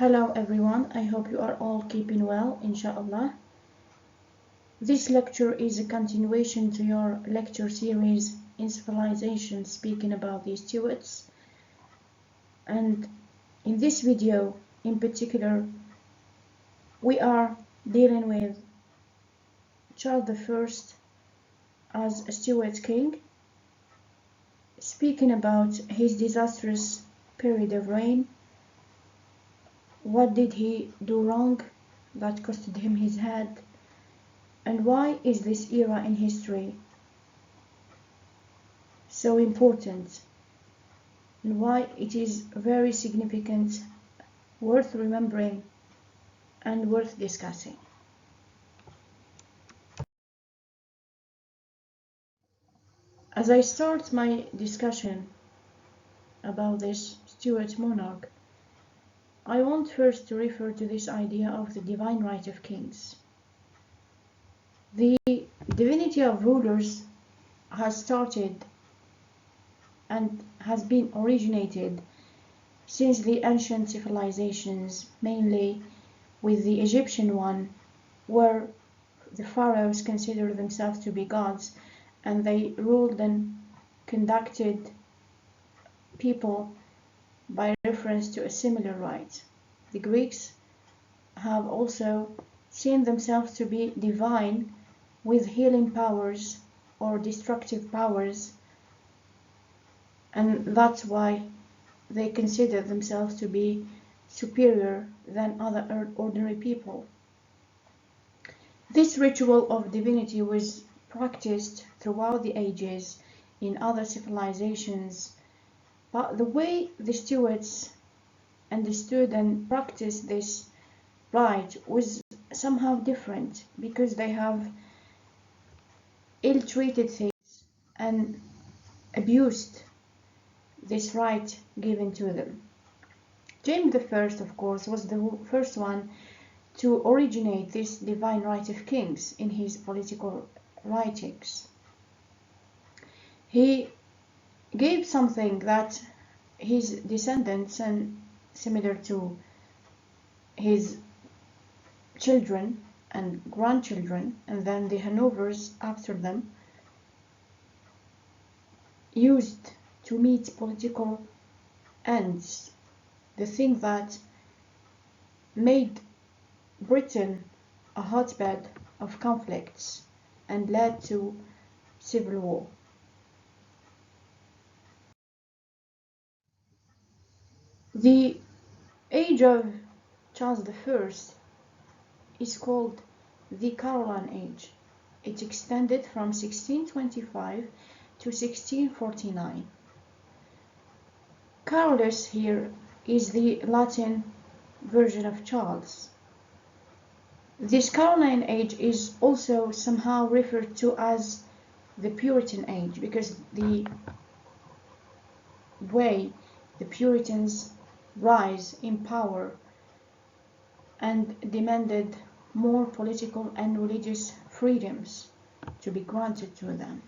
Hello everyone, I hope you are all keeping well, inshallah. This lecture is a continuation to your lecture series in civilization speaking about the Stuarts. And in this video in particular, we are dealing with Charles I as a Stuart king, speaking about his disastrous period of reign. What did he do wrong that costed him his head? And why is this era in history so important? And why it is very significant, worth remembering, and worth discussing. As I start my discussion about this Stuart monarch, I want first to refer to this idea of the divine right of kings. The divinity of rulers has started and has been originated since the ancient civilizations, mainly with the Egyptian one, where the pharaohs considered themselves to be gods, and they ruled and conducted people by reference to a similar right. The Greeks have also seen themselves to be divine with healing powers or destructive powers, and that's why they consider themselves to be superior than other ordinary people. This ritual of divinity was practiced throughout the ages in other civilizations, but the way the Stuarts understood and practiced this right was somehow different, because they have ill-treated things and abused this right given to them. James I, of course, was the first one to originate this divine right of kings in his political writings. He gave something that his descendants, and similar to his children and grandchildren, and then the Hanovers after them, used to meet political ends, the thing that made Britain a hotbed of conflicts and led to civil war. The age of Charles I is called the Caroline Age. It extended from 1625 to 1649. Carolus here is the Latin version of Charles. This Caroline Age is also somehow referred to as the Puritan Age, because the way the Puritans rise in power and demanded more political and religious freedoms to be granted to them.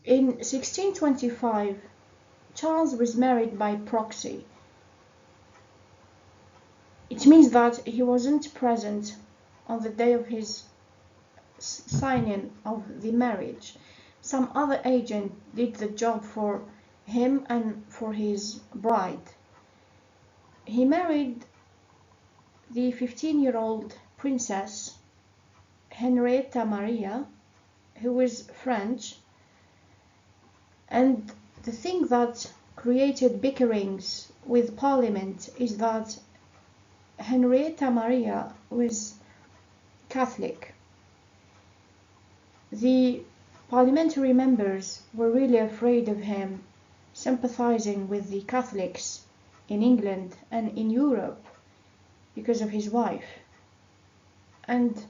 In 1625, Charles was married by proxy. It means that he wasn't present on the day of his signing of the marriage. Some other agent did the job for him and for his bride. He married the 15-year-old princess Henrietta Maria, who was French, and the thing that created bickerings with Parliament is that Henrietta Maria was Catholic. The parliamentary members were really afraid of him sympathizing with the Catholics in England and in Europe because of his wife. And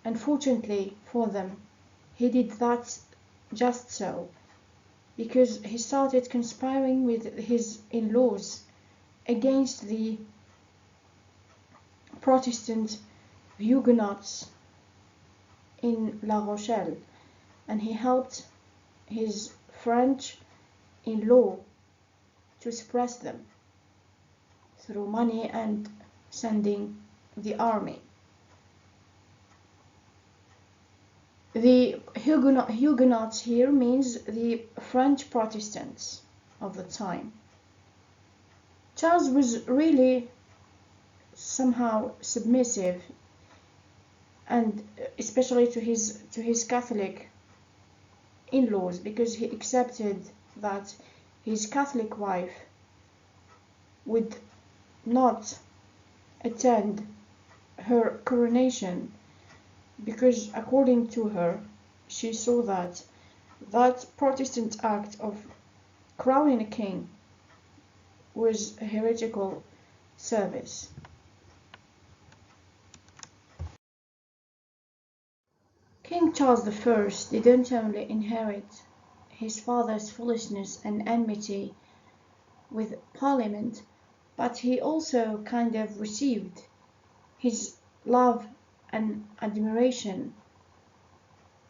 unfortunately for them, he did that just so, because he started conspiring with his in-laws against the Protestant Huguenots in La Rochelle, and he helped his French in-law to suppress them through money and sending the army. The Huguenots here means the French Protestants of the time. Charles was really somehow submissive, and especially to his Catholic in-laws, because he accepted that his Catholic wife would not attend her coronation, because according to her, she saw that Protestant act of crowning a king was a heretical service. King Charles I didn't only inherit his father's foolishness and enmity with Parliament, but he also kind of received his love and admiration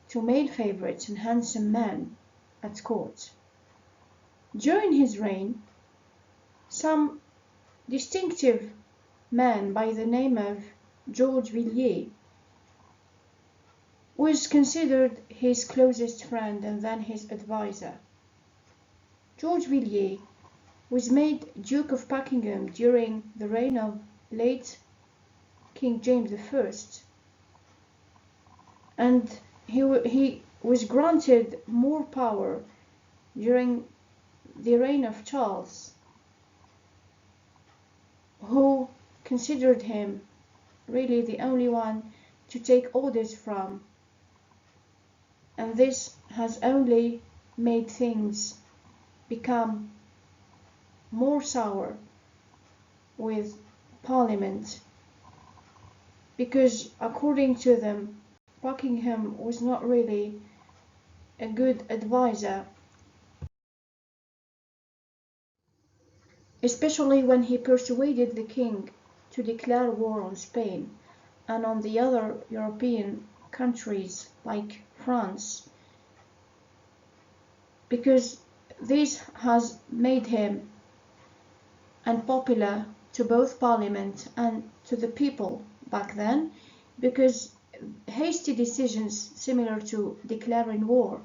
to male favorites and handsome men at court. During his reign, some distinctive man by the name of George Villiers was considered his closest friend and then his advisor. George Villiers was made Duke of Buckingham during the reign of late King James I, and he was granted more power during the reign of Charles, who considered him really the only one to take orders from, and this has only made things become more sour with Parliament, because according to them, Buckingham was not really a good advisor, especially when he persuaded the king to declare war on Spain and on the other European countries like France, because this has made him unpopular to both Parliament and to the people back then, because hasty decisions similar to declaring war,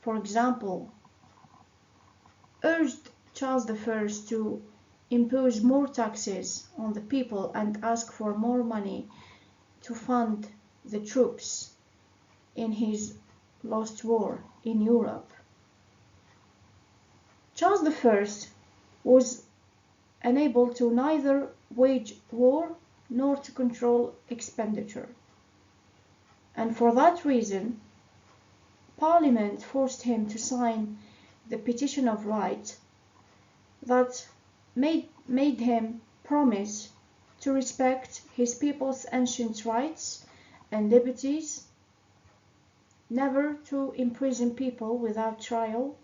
for example, urged Charles I to impose more taxes on the people and ask for more money to fund the troops in his lost war in Europe. Charles I was unable to neither wage war nor to control expenditure, and for that reason Parliament forced him to sign the Petition of Right that made him promise to respect his people's ancient rights and liberties, never to imprison people without trial,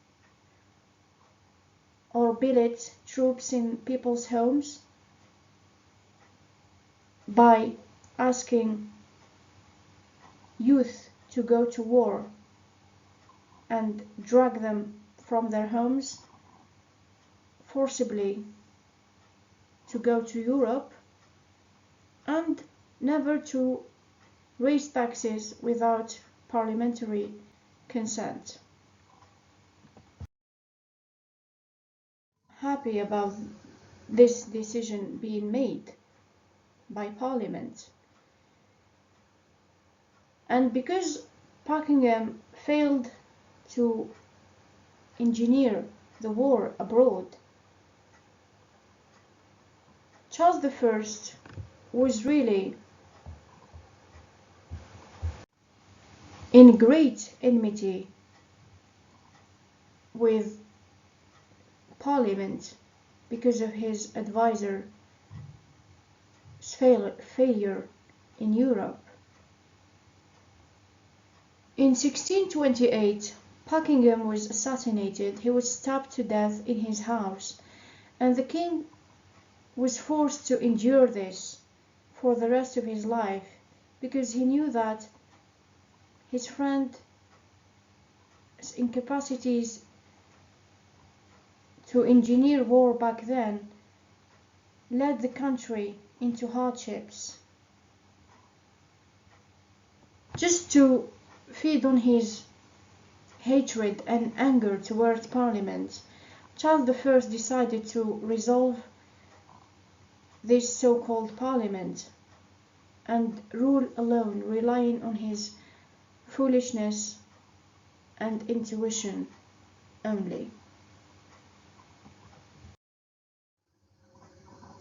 or billet troops in people's homes by asking youth to go to war, and drag them from their homes forcibly to go to Europe, and never to raise taxes without parliamentary consent. Happy about this decision being made by Parliament. And because Buckingham failed to engineer the war abroad, Charles I was really in great enmity with Parliament because of his advisor's failure in Europe. In 1628, Buckingham was assassinated. He was stabbed to death in his house, and the king was forced to endure this for the rest of his life, because he knew that his friend's incapacities to engineer war back then led the country into hardships. Just to feed on his hatred and anger towards Parliament, Charles I decided to resolve this so-called Parliament and rule alone, relying on his foolishness and intuition only.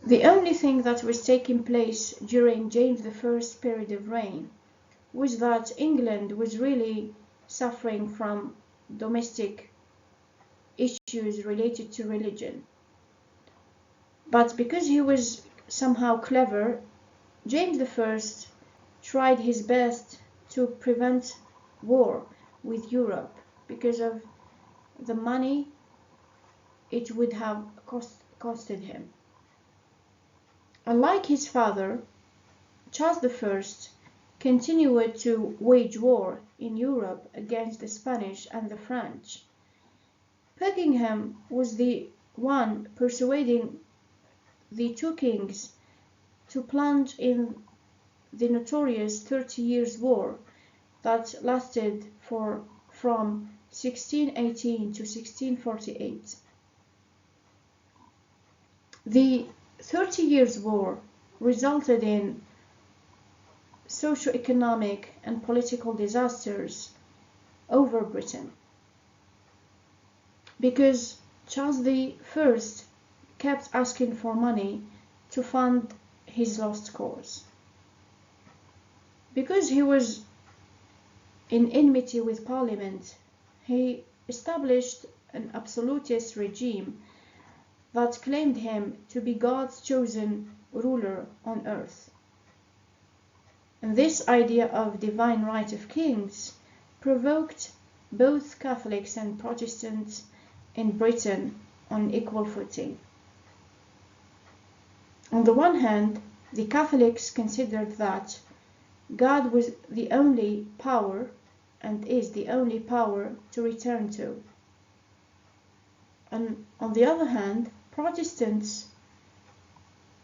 The only thing that was taking place during James I's period of reign was that England was really suffering from domestic issues related to religion. But because he was somehow clever, James I tried his best to prevent war with Europe because of the money it would have costed him. Unlike his father, Charles I continued to wage war in Europe against the Spanish and the French. Buckingham was the one persuading the two kings to plunge in the notorious 30 Years' War that lasted from 1618 to 1648. The 30 Years' War resulted in socio-economic and political disasters over Britain, because Charles I kept asking for money to fund his lost cause. Because he was in enmity with Parliament, he established an absolutist regime that claimed him to be God's chosen ruler on earth. And this idea of divine right of kings provoked both Catholics and Protestants in Britain on equal footing. On the one hand, the Catholics considered that God was the only power and is the only power to return to. And on the other hand, Protestants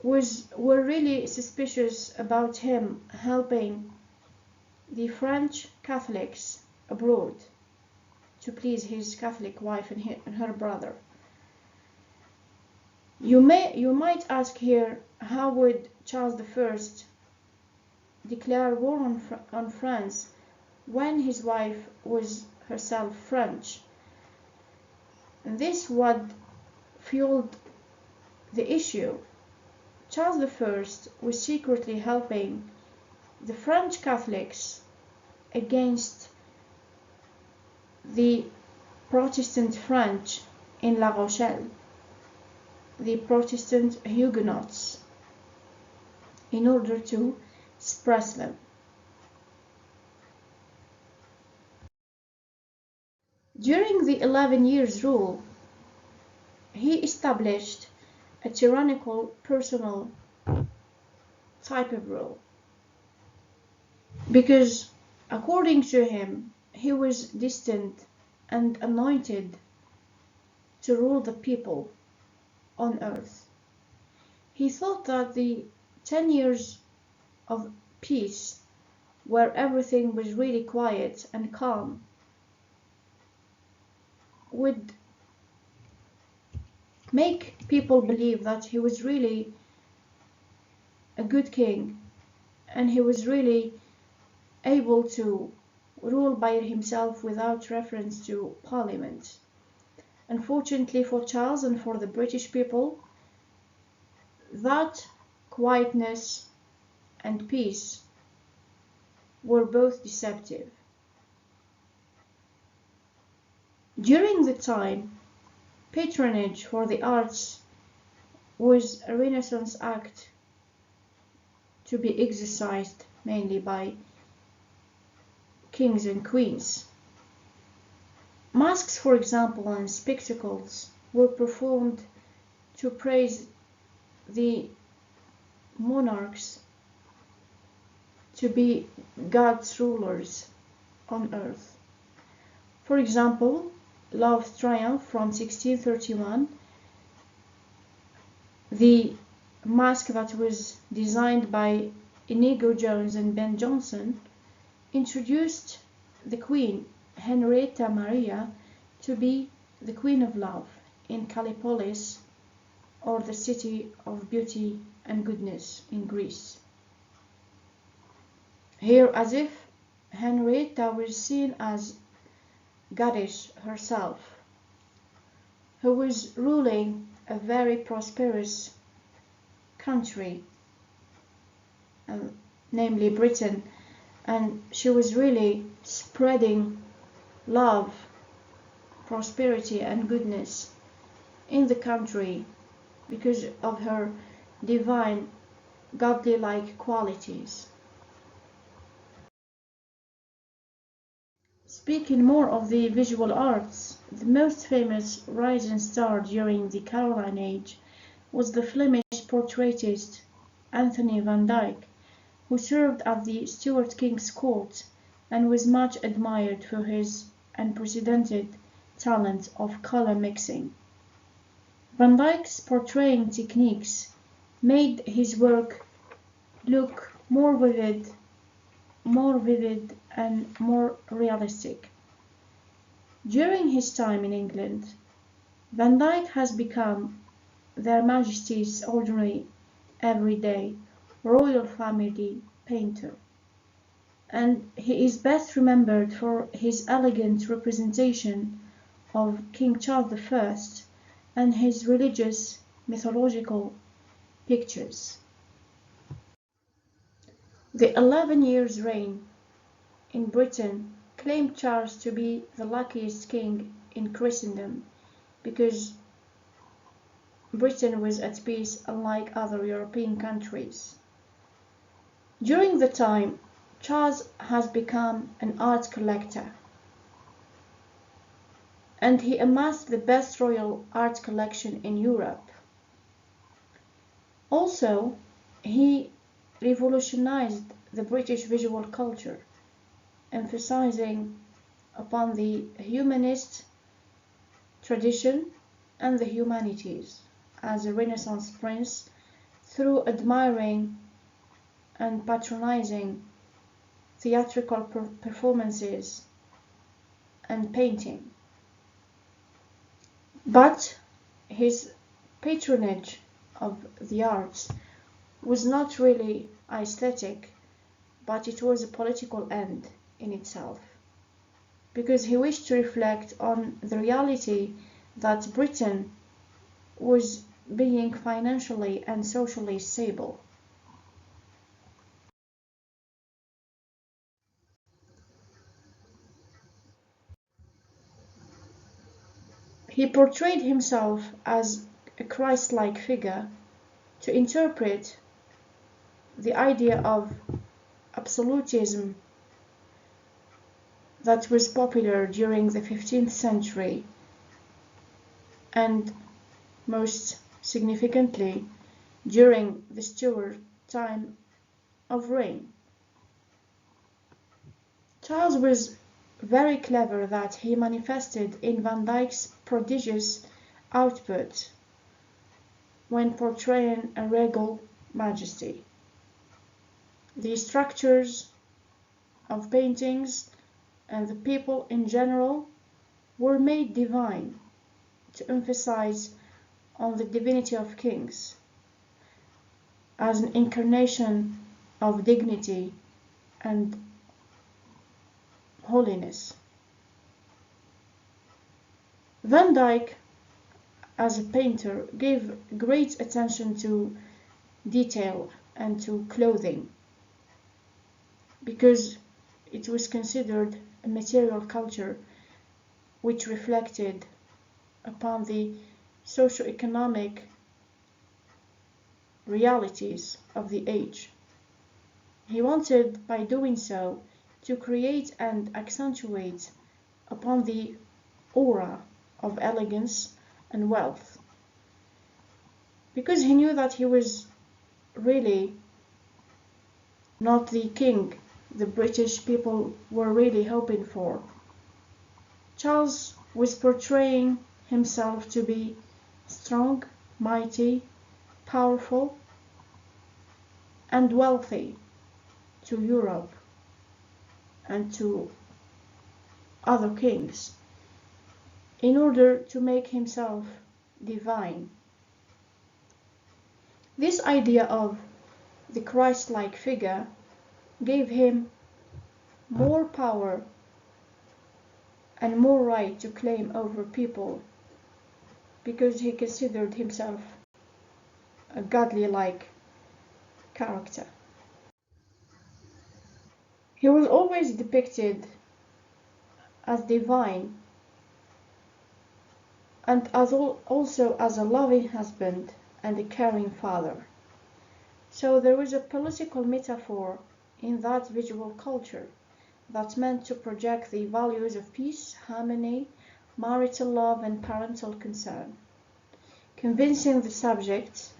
were really suspicious about him helping the French Catholics abroad to please his Catholic wife and her brother. You might ask here, how would Charles I declare war on France when his wife was herself French? And this what fueled the issue. Charles I was secretly helping the French Catholics against the Protestant French in La Rochelle, the Protestant Huguenots, in order to suppress them. During the 11 Years' rule, he established a tyrannical personal type of rule, because according to him, he was distant and anointed to rule the people on earth. He thought that the 10 years of peace, where everything was really quiet and calm, would make people believe that he was really a good king and he was really able to rule by himself without reference to parliament. Unfortunately for Charles and for the British people, that quietness and peace were both deceptive. During the time, patronage for the arts was a Renaissance act to be exercised mainly by kings and queens. Masks, for example, and spectacles were performed to praise the monarchs to be God's rulers on earth. For example, Love's Triumph from 1631, the mask that was designed by Inigo Jones and Ben Jonson, introduced the Queen, Henrietta Maria, to be the Queen of Love in Callipolis, or the City of Beauty and Goodness in Greece. Here, as if Henrietta was seen as goddess herself, who was ruling a very prosperous country, namely Britain, and she was really spreading love, prosperity and goodness in the country because of her divine, godly-like qualities. Speaking more of the visual arts, the most famous rising star during the Caroline Age was the Flemish portraitist Anthony van Dyck, who served at the Stuart King's court and was much admired for his unprecedented talent of color mixing. Van Dyck's portraying techniques made his work look more vivid and more realistic. During his time in England, Van Dyck has become Their Majesty's ordinary, everyday, royal family painter, and he is best remembered for his elegant representation of King Charles I and his religious mythological pictures. The 11 years' reign in Britain claimed Charles to be the luckiest king in Christendom because Britain was at peace unlike other European countries. During the time, Charles has become an art collector, and he amassed the best royal art collection in Europe. Also, he revolutionized the British visual culture, emphasizing upon the humanist tradition and the humanities as a Renaissance prince through admiring and patronizing theatrical performances and painting. But his patronage of the arts was not really aesthetic, but it was a political end in itself, because he wished to reflect on the reality that Britain was being financially and socially stable. He portrayed himself as a Christ-like figure to interpret the idea of absolutism that was popular during the 15th century and most significantly during the Stuart time of reign. Charles was very clever that he manifested in Van Dyck's prodigious output when portraying a regal majesty. The structures of paintings and the people in general were made divine to emphasize on the divinity of kings as an incarnation of dignity and holiness. Van Dyck, as a painter, gave great attention to detail and to clothing because it was considered a material culture which reflected upon the socio-economic realities of the age. He wanted, by doing so, to create and accentuate upon the aura of elegance and wealth, because he knew that he was really not the king the British people were really hoping for. Charles was portraying himself to be strong, mighty, powerful, and wealthy to Europe and to other kings, in order to make himself divine. This idea of the Christ-like figure gave him more power and more right to claim over people, because he considered himself a godly-like character. He was always depicted as divine and also as a loving husband and a caring father. So there was a political metaphor in that visual culture that meant to project the values of peace, harmony, marital love, and parental concern, convincing the subjects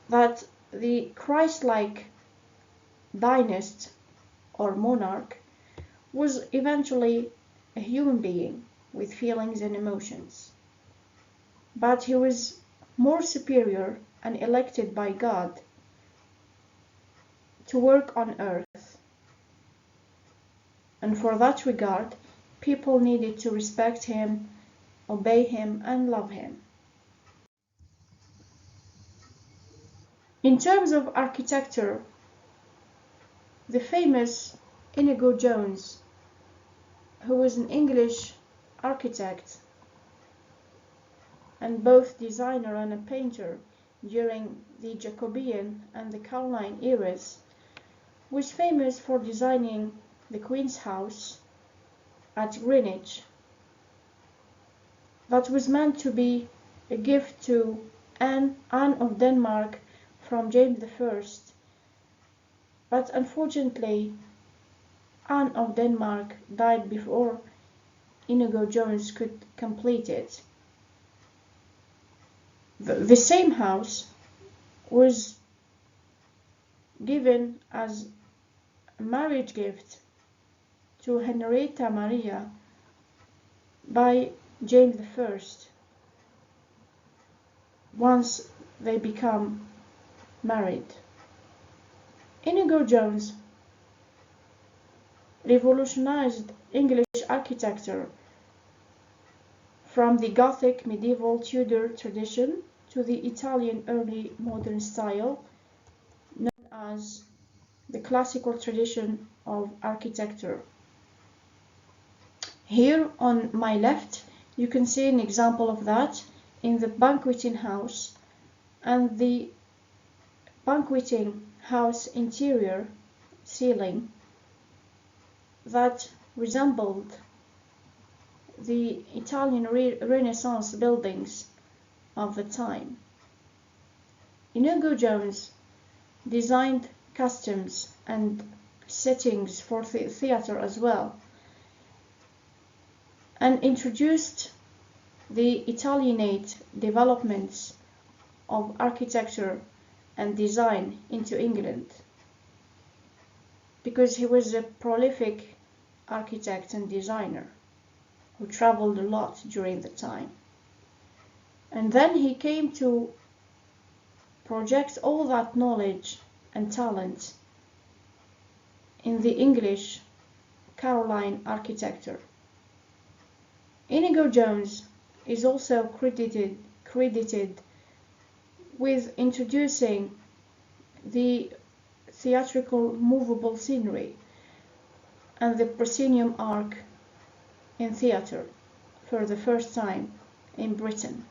that the Christ-like dynast or monarch was eventually a human being with feelings and emotions, but he was more superior and elected by God to work on earth, and for that regard people needed to respect him, obey him, and love him. In terms of architecture, the famous Inigo Jones, who was an English architect and both designer and a painter during the Jacobean and the Caroline eras, was famous for designing the Queen's House at Greenwich that was meant to be a gift to Anne of Denmark from James I, but unfortunately Anne of Denmark died before Inigo Jones could complete it. The same house was given as a marriage gift to Henrietta Maria by James I once they become married. Inigo Jones revolutionized English architecture from the Gothic medieval Tudor tradition to the Italian early modern style known as the classical tradition of architecture. Here on my left you can see an example of that in the banqueting house, and the banqueting house interior ceiling that resembled the Italian Renaissance buildings of the time. Inigo Jones designed costumes and settings for theater as well, and introduced the Italianate developments of architecture and design into England, because he was a prolific architect and designer who traveled a lot during the time. And then he came to project all that knowledge and talent in the English Caroline architecture. Inigo Jones is also credited with introducing the theatrical movable scenery and the proscenium arch in theatre for the first time in Britain.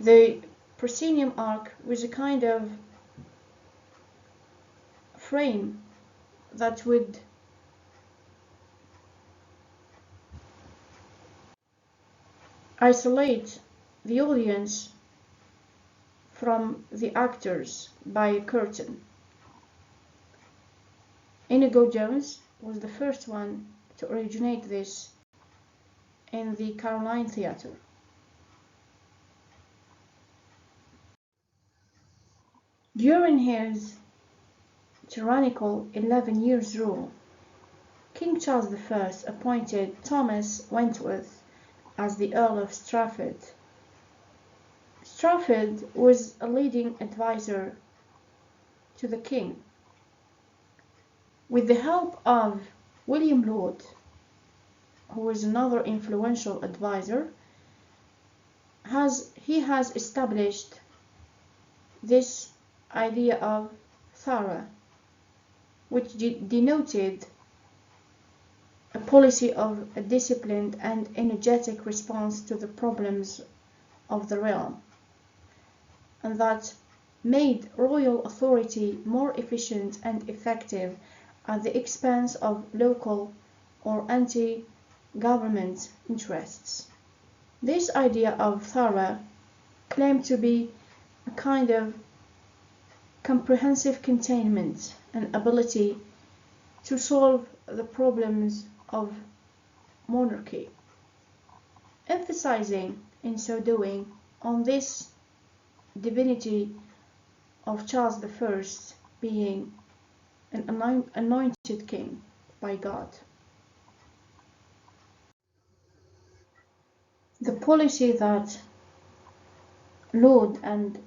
The proscenium arch was a kind of frame that would isolate the audience from the actors by a curtain. Inigo Jones was the first one to originate this in the Caroline Theatre. During his tyrannical 11 years rule, King Charles I appointed Thomas Wentworth as the Earl of Strafford. Strafford was a leading advisor to the king. With the help of William Laud, who was another influential advisor, he has established this idea of thorough, which denoted a policy of a disciplined and energetic response to the problems of the realm, and that made royal authority more efficient and effective at the expense of local or anti-government interests. This idea of thorough claimed to be a kind of comprehensive containment and ability to solve the problems of monarchy, emphasizing in so doing on this divinity of Charles I being an anointed king by God. The policy that Laud and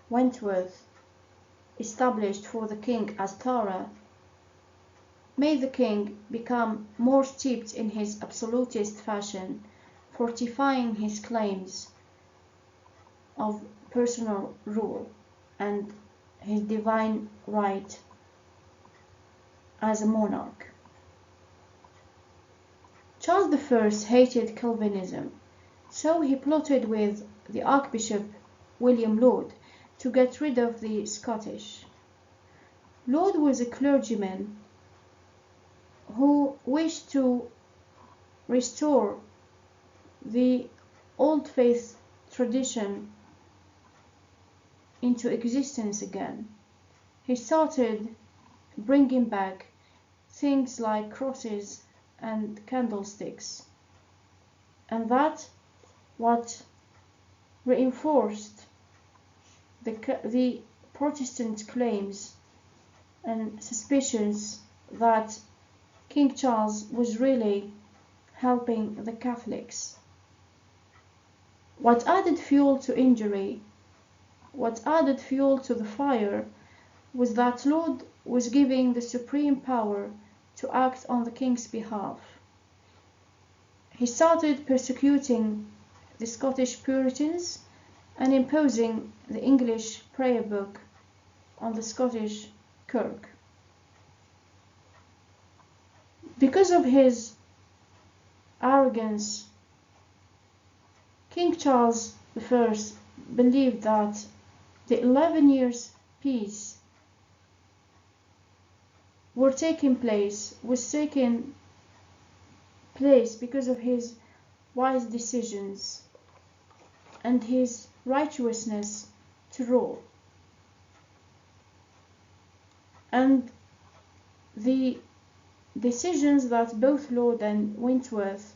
Wentworth established for the king as thorough made the king become more steeped in his absolutist fashion, fortifying his claims of personal rule and his divine right as a monarch. Charles I hated Calvinism, so he plotted with the Archbishop William Laud to get rid of the Scottish. Laud was a clergyman who wished to restore the old faith tradition into existence again. He started bringing back things like crosses and candlesticks, and that what reinforced the Protestant claims and suspicions that King Charles was really helping the Catholics. What added fuel to injury, what added fuel to the fire, was that Laud was giving the supreme power to act on the king's behalf. He started persecuting the Scottish Puritans and imposing the English prayer book on the Scottish Kirk. Because of his arrogance, King Charles I believed that the 11 years peace was taking place because of his wise decisions and his righteousness to rule. And the decisions that both Laud and Wentworth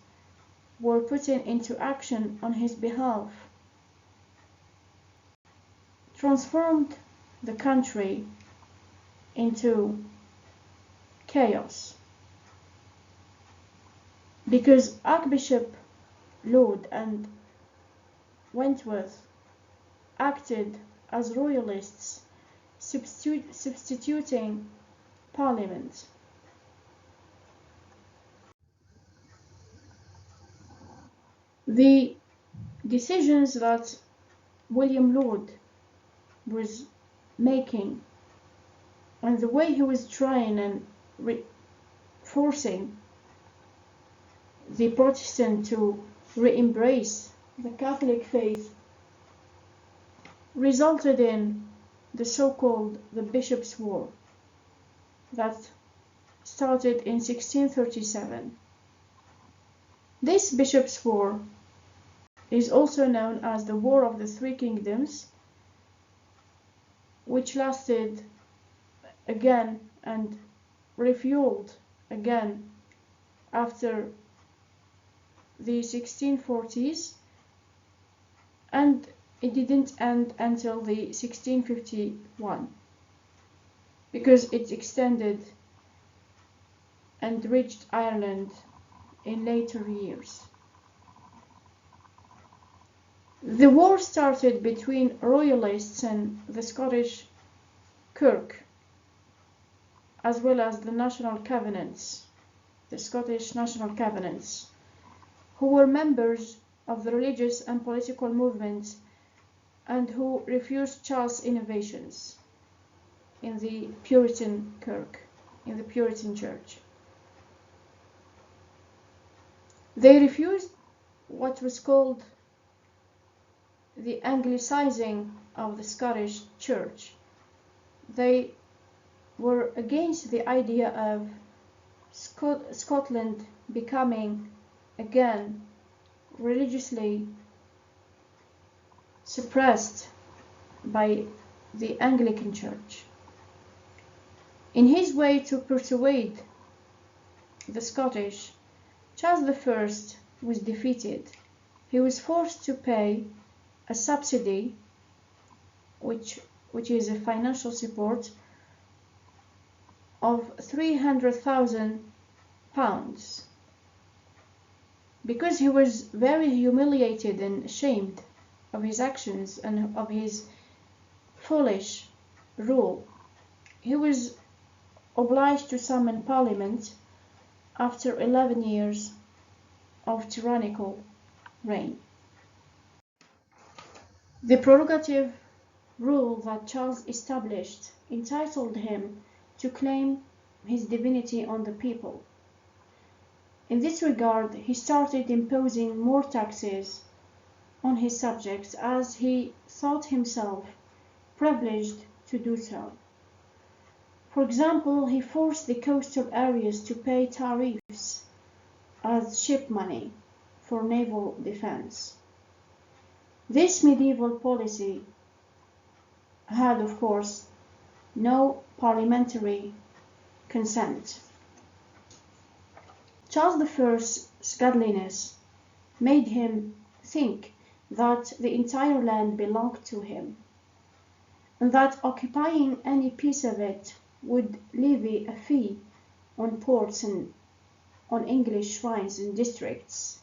were putting into action on his behalf transformed the country into chaos. because Archbishop Laud and Wentworth acted as royalists, substituting Parliament. The decisions that William Laud was making and the way he was trying and forcing the Protestant to re-embrace the Catholic faith resulted in the so-called the Bishops' War that started in 1637. This Bishops' War is also known as the War of the Three Kingdoms, which lasted again and refueled again after the 1640s, and it didn't end until the 1651 because it extended and reached Ireland in later years. The war started between royalists and the Scottish Kirk, as well as the National Covenants, the Scottish National Covenants, who were members of the religious and political movements and who refused Charles' innovations in the Puritan Kirk, in the Puritan Church. They refused what was called the Anglicizing of the Scottish Church. They were against the idea of Scotland becoming again religiously suppressed by the Anglican Church. In his way to persuade the Scottish, Charles I was defeated. He was forced to pay a subsidy, which is a financial support, of £300,000 because he was very humiliated and ashamed of his actions and of his foolish rule. He was obliged to summon Parliament after 11 years of tyrannical reign. The prerogative rule that Charles established entitled him to claim his divinity on the people. In this regard, he started imposing more taxes on his subjects as he thought himself privileged to do so. For example, he forced the coastal areas to pay tariffs as ship money for naval defense. This medieval policy had, of course, no parliamentary consent. Charles I's godliness made him think that the entire land belonged to him, and that occupying any piece of it would levy a fee on ports and on English shrines and districts.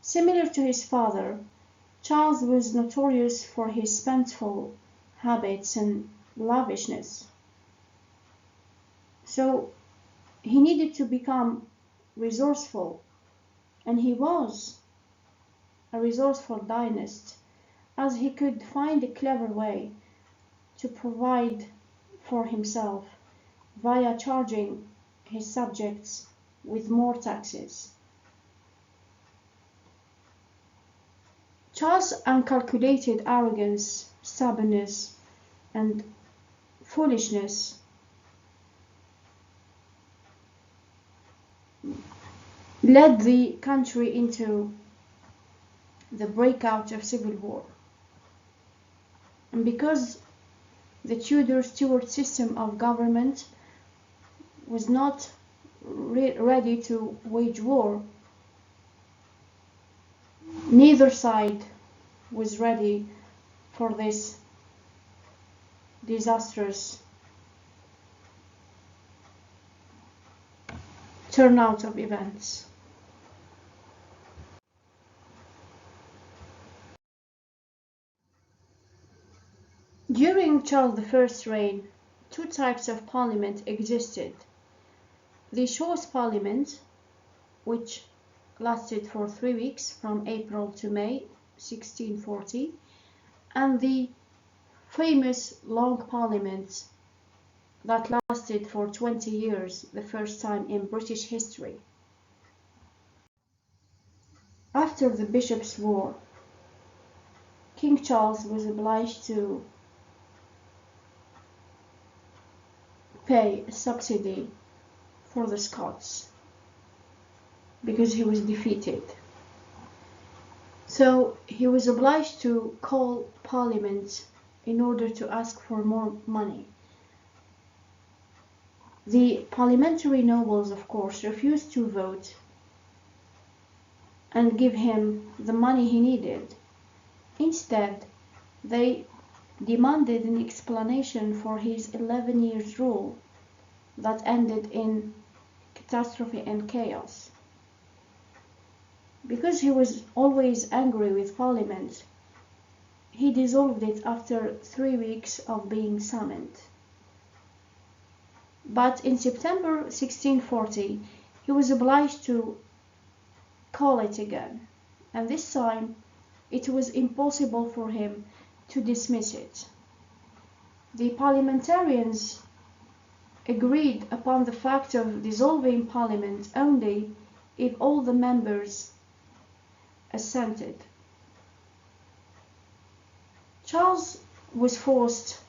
Similar to his father, Charles was notorious for his spendthrift habits and lavishness. So he needed to become resourceful, and he was a resourceful dynast, as he could find a clever way to provide for himself via charging his subjects with more taxes. Charles' uncalculated arrogance, stubbornness, and foolishness led the country into the breakout of civil war. And because the Tudor Stuart system of government was not ready to wage war, neither side was ready for this disastrous turnout of events. During Charles I's reign, two types of parliament existed: the short parliament, which lasted for 3 weeks from April to May 1640, and the famous long parliament that lasted for 20 years, the first time in British history. After the Bishops' War, King Charles was obliged to pay a subsidy for the Scots because he was defeated. So he was obliged to call Parliament in order to ask for more money. The parliamentary nobles, of course, refused to vote and give him the money he needed. Instead, they demanded an explanation for his 11 years rule that ended in catastrophe and chaos. Because he was always angry with Parliament, he dissolved it after 3 weeks of being summoned. But in September 1640, he was obliged to call it again, and this time it was impossible for him to dismiss it. The parliamentarians agreed upon the fact of dissolving Parliament only if all the members assented. Charles was forced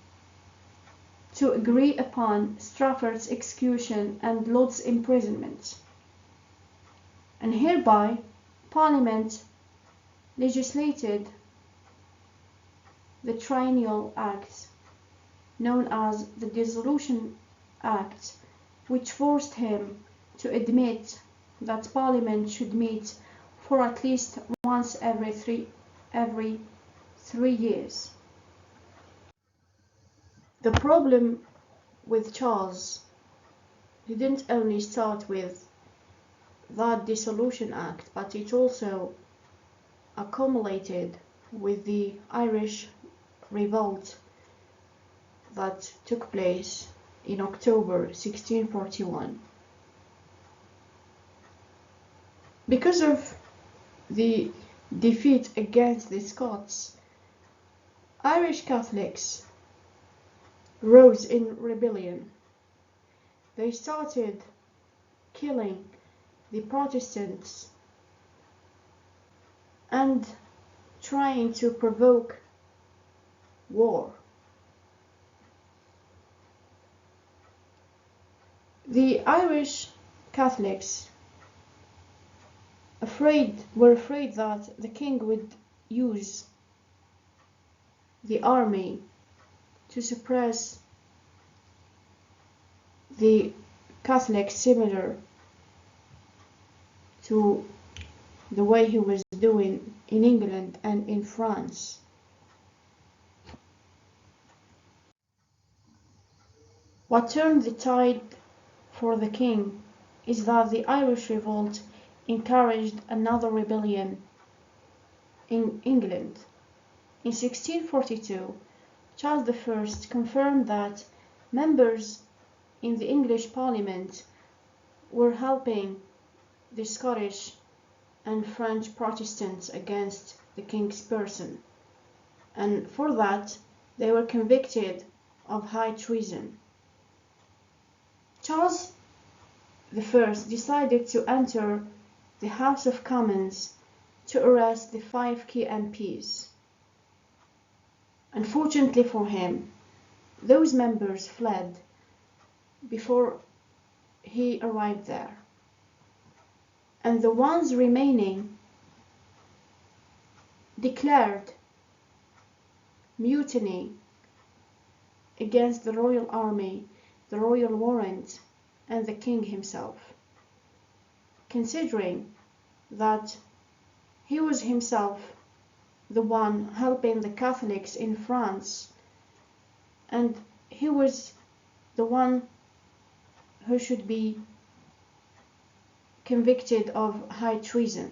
to agree upon Strafford's execution and Laud's imprisonment, and hereby Parliament legislated the Triennial Act, known as the Dissolution Act, which forced him to admit that Parliament should meet for at least once every three years. The problem with Charles didn't only start with that Dissolution Act, but it also accumulated with the Irish revolt that took place in October 1641. Because of the defeat against the Scots, Irish Catholics rose in rebellion. They started killing the Protestants and trying to provoke war. The Irish Catholics were afraid that the king would use the army to suppress the Catholics, similar to the way he was doing in England and in France. What turned the tide for the king is that the Irish revolt encouraged another rebellion in England. In 1642, Charles I confirmed that members in the English Parliament were helping the Scottish and French Protestants against the king's person, and for that they were convicted of high treason. Charles I decided to enter the House of Commons to arrest the 5 key MPs. Unfortunately for him, those members fled before he arrived there, and the ones remaining declared mutiny against the royal army, the royal warrant, and the king himself, considering that he was himself the one helping the Catholics in France, and he was the one who should be convicted of high treason.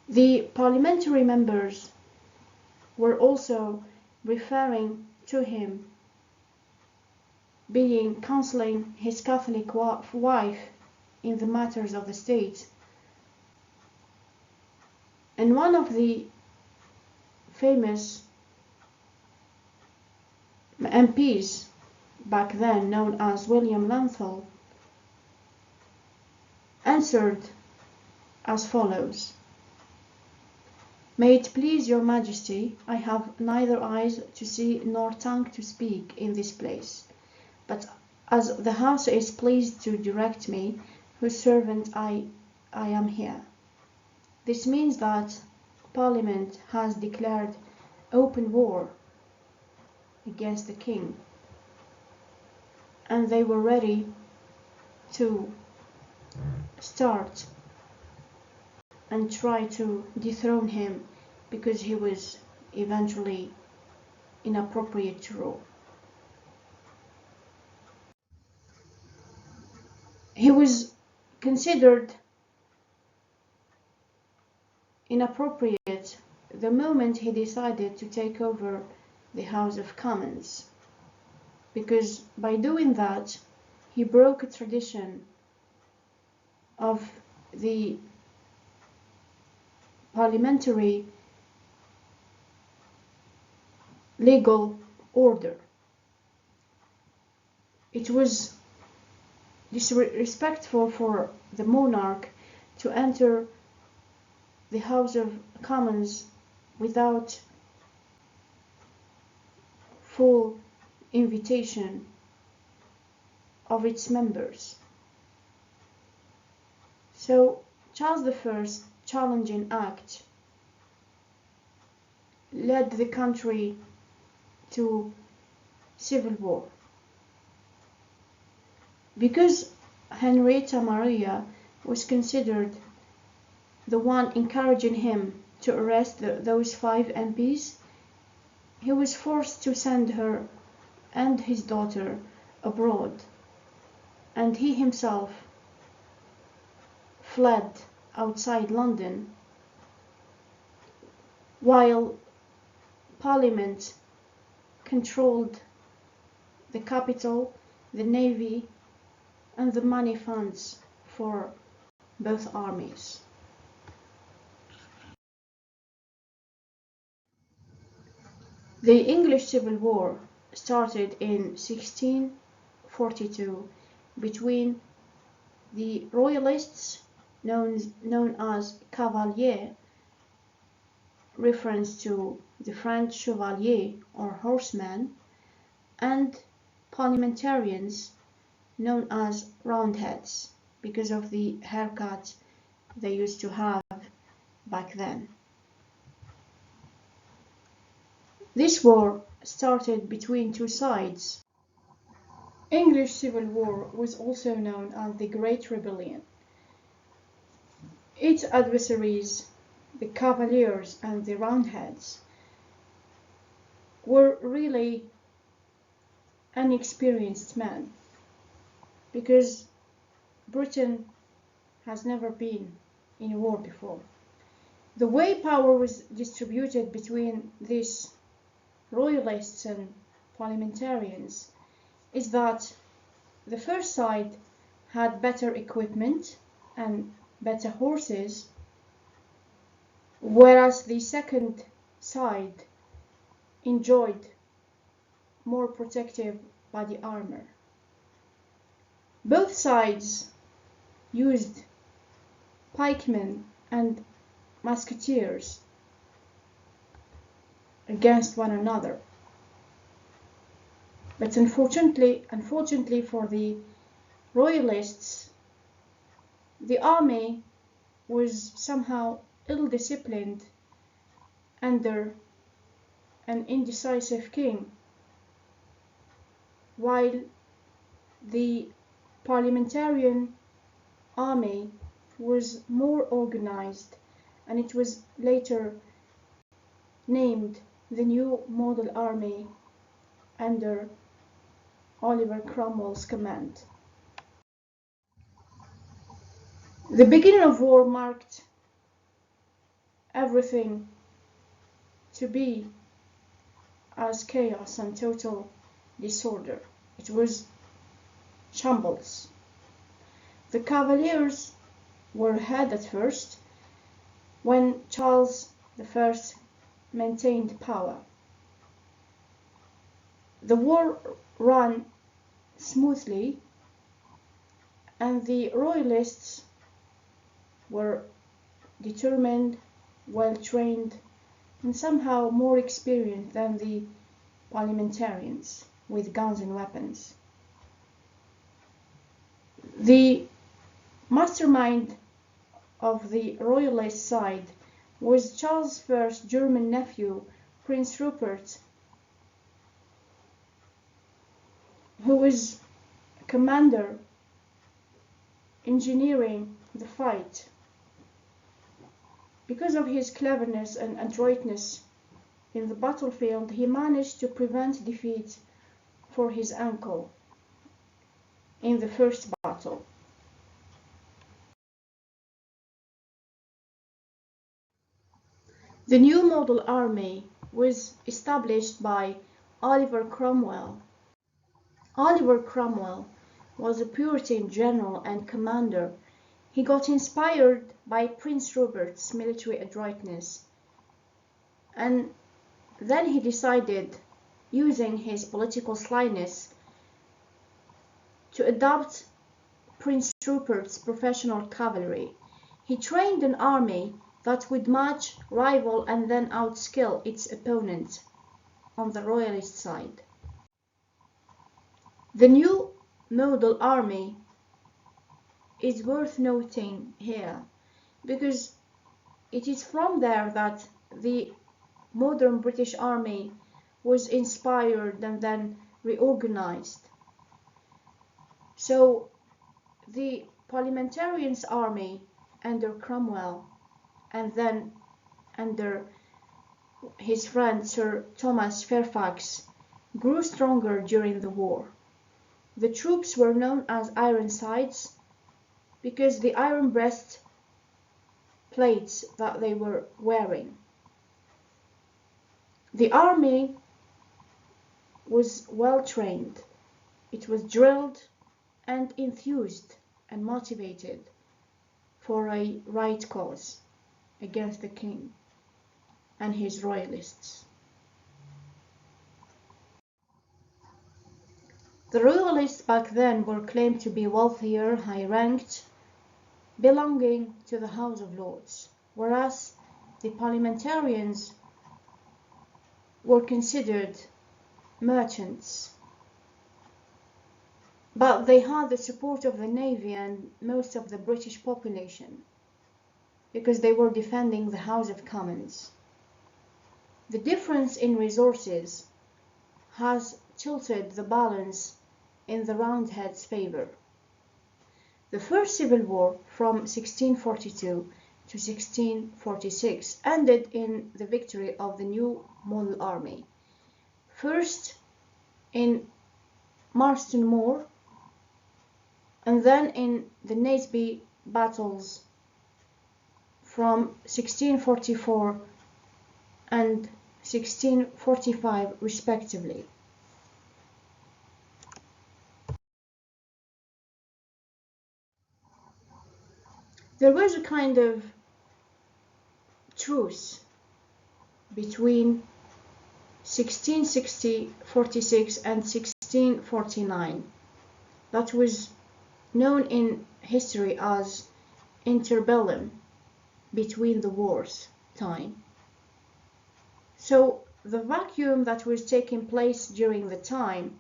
The parliamentary members were also referring to him being counseling his Catholic wife in the matters of the state. And one of the famous MPs back then, known as William Lanthal, answered as follows: "May it please your Majesty, I have neither eyes to see nor tongue to speak in this place, but as the House is pleased to direct me, whose servant I am here. This means that Parliament has declared open war against the King, and they were ready to start and try to dethrone him because he was eventually inappropriate to rule. He was considered inappropriate the moment he decided to take over the House of Commons, because by doing that he broke a tradition of the parliamentary legal order. It was disrespectful for the monarch to enter the House of Commons without full invitation of its members. So Charles I's challenging act led the country to civil war. Because Henrietta Maria was considered the one encouraging him to arrest those 5 MPs, he was forced to send her and his daughter abroad, and he himself fled outside London, while Parliament controlled the capital, the navy, and the money funds for both armies. The English Civil War started in 1642 between the Royalists, known as Cavaliers, reference to the French chevalier or horseman, and parliamentarians, known as Roundheads, because of the haircut they used to have back then. This war started between 2 sides. English Civil War was also known as the Great Rebellion. Its adversaries, the Cavaliers and the Roundheads, were really inexperienced men, because Britain has never been in a war before. The way power was distributed between these royalists and parliamentarians is that the first side had better equipment and better horses, whereas the second side enjoyed more protective body armor. Both sides used pikemen and musketeers against one another. But unfortunately for the royalists, the army was somehow ill-disciplined under an indecisive king, while the parliamentarian army was more organized, and it was later named the New Model Army under Oliver Cromwell's command. The beginning of war marked everything to be as chaos and total disorder. It was shambles. The Cavaliers were ahead at first when Charles I maintained power. The war ran smoothly, and the royalists were determined, well-trained, and somehow more experienced than the parliamentarians with guns and weapons. The mastermind of the royalist side was Charles I's German nephew, Prince Rupert, who was commander engineering the fight. Because of his cleverness and adroitness in the battlefield, he managed to prevent defeat for his uncle in the first battle. The new model army was established by Oliver Cromwell. Oliver Cromwell was a Puritan general and commander. He got inspired by Prince Rupert's military adroitness, and then he decided, using his political slyness, to adopt Prince Rupert's professional cavalry. He trained an army that would match, rival, and then outskill its opponent on the royalist side. The new model army is worth noting here because it is from there that the modern British army was inspired and then reorganized. So the parliamentarians' army under Cromwell and then under his friend Sir Thomas Fairfax grew stronger during the war. The troops were known as Ironsides because the iron breast plates that they were wearing. The army was well trained. It was drilled and enthused and motivated for a right cause against the king and his royalists. The royalists back then were claimed to be wealthier, high-ranked, belonging to the House of Lords, whereas the parliamentarians were considered merchants. But they had the support of the Navy and most of the British population because they were defending the House of Commons. The difference in resources has tilted the balance in the Roundheads' favor. The First Civil War from 1642 to 1646 ended in the victory of the new model army, first in Marston Moor and then in the Naseby battles from 1644 and 1645 respectively. There was a kind of truce between 1646 and 1649 that was known in history as interbellum, between the wars time. So the vacuum that was taking place during the time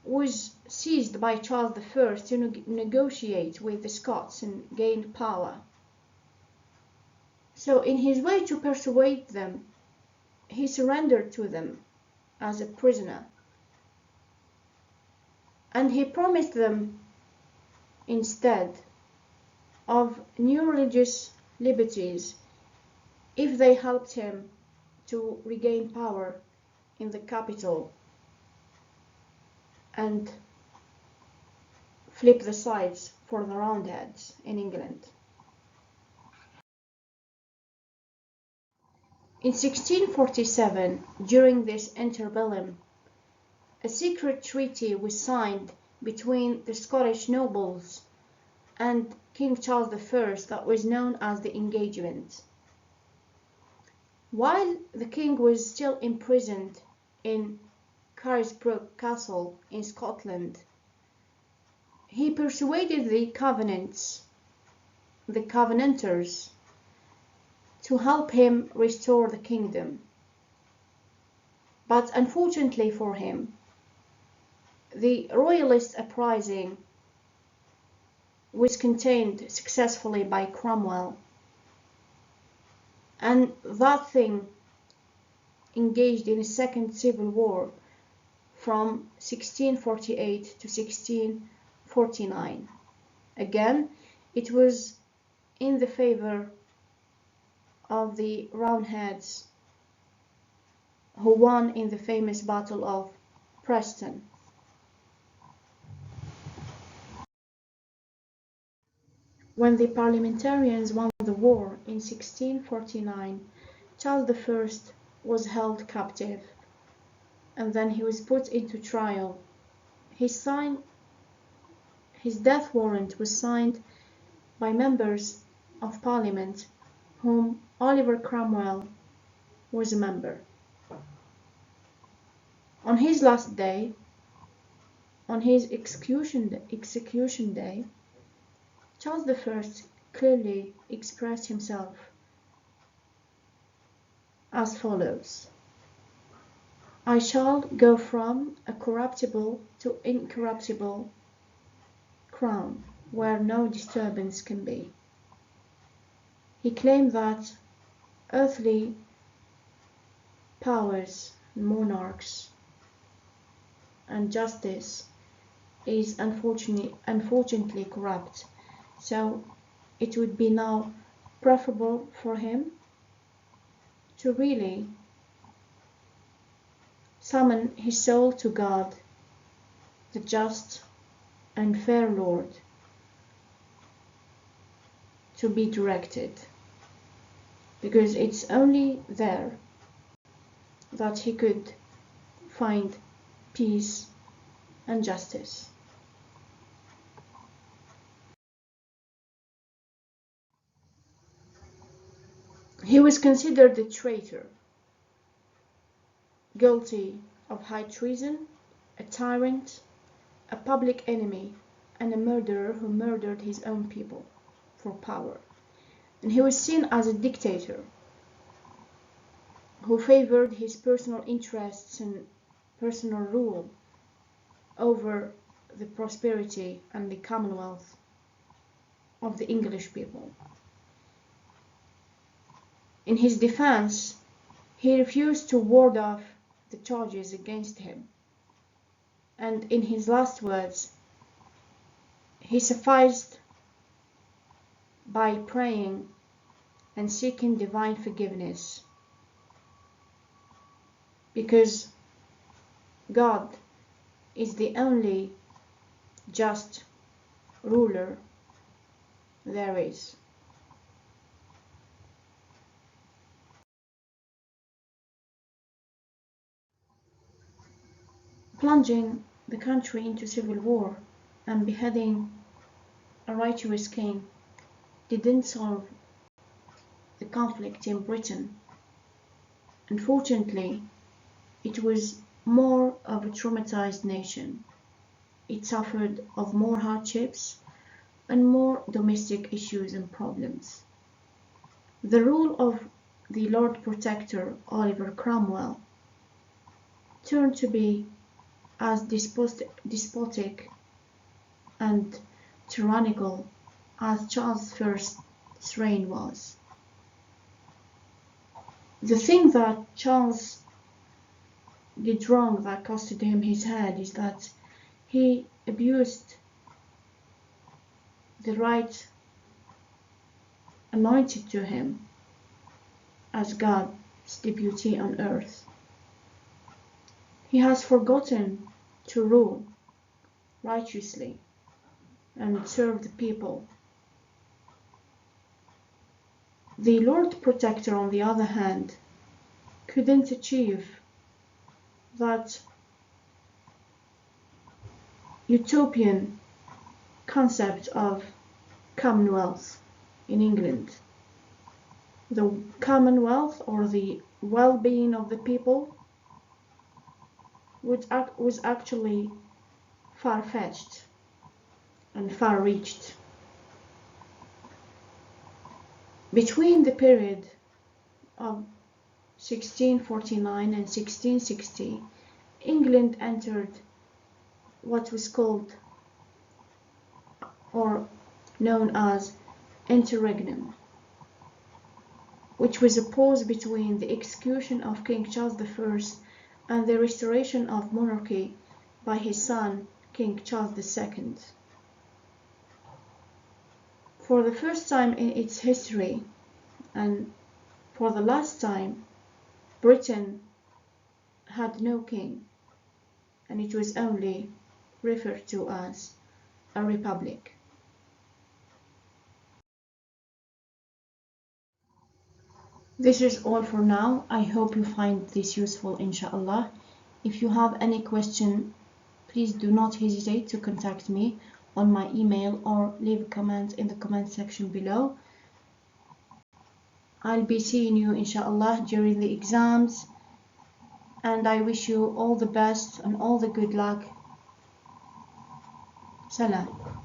was seized by Charles I to negotiate with the Scots and gain power. So in his way to persuade them, he surrendered to them as a prisoner, and he promised them instead of new religious liberties if they helped him to regain power in the capital and flip the sides for the Roundheads in England. In 1647, during this interbellum, a secret treaty was signed between the Scottish nobles and King Charles I that was known as the Engagement. While the king was still imprisoned in Carisbrooke Castle in Scotland, he persuaded the Covenanters, to help him restore the kingdom. But unfortunately for him, the royalist uprising was contained successfully by Cromwell, and that thing engaged in a second civil war from 1648 to 1649. Again, it was in the favor of the Roundheads, who won in the famous Battle of Preston. When the parliamentarians won the war in 1649, Charles I was held captive, and then he was put into trial. His death warrant was signed by members of Parliament, whom Oliver Cromwell was a member. On his last day, on his execution day, Charles I clearly expressed himself as follows: I shall go from a corruptible to incorruptible crown, where no disturbance can be. He claimed that earthly powers, monarchs, and justice is unfortunately corrupt, so it would be now preferable for him to really summon his soul to God, the just and fair Lord, to be directed, because it's only there that he could find peace and justice. He was considered a traitor, guilty of high treason, a tyrant, a public enemy, and a murderer who murdered his own people for power. And he was seen as a dictator who favored his personal interests and personal rule over the prosperity and the commonwealth of the English people. In his defense, he refused to ward off the charges against him, and in his last words, he sufficed by praying and seeking divine forgiveness, because God is the only just ruler there is. Plunging the country into civil war and beheading a righteous king didn't solve the conflict in Britain. Unfortunately, it was more of a traumatized nation. It suffered of more hardships and more domestic issues and problems. The rule of the Lord Protector Oliver Cromwell turned to be as despotic and tyrannical as Charles I's reign was. The thing that Charles did wrong that costed him his head is that he abused the right anointed to him as God's deputy on earth. He has forgotten to rule righteously and serve the people. The Lord Protector, on the other hand, couldn't achieve that utopian concept of Commonwealth in England. The Commonwealth, or the well-being of the people, was actually far-fetched and far-reached. Between the period of 1649 and 1660, England entered what was called or known as Interregnum, which was a pause between the execution of King Charles I and the restoration of monarchy by his son, King Charles II. For the first time in its history, and for the last time, Britain had no king, and it was only referred to as a republic. This is all for now. I hope you find this useful, inshallah. If you have any question, please do not hesitate to contact me on my email or leave a comment in the comment section below. I'll be seeing you, inshallah, during the exams, and I wish you all the best and all the good luck. Salam.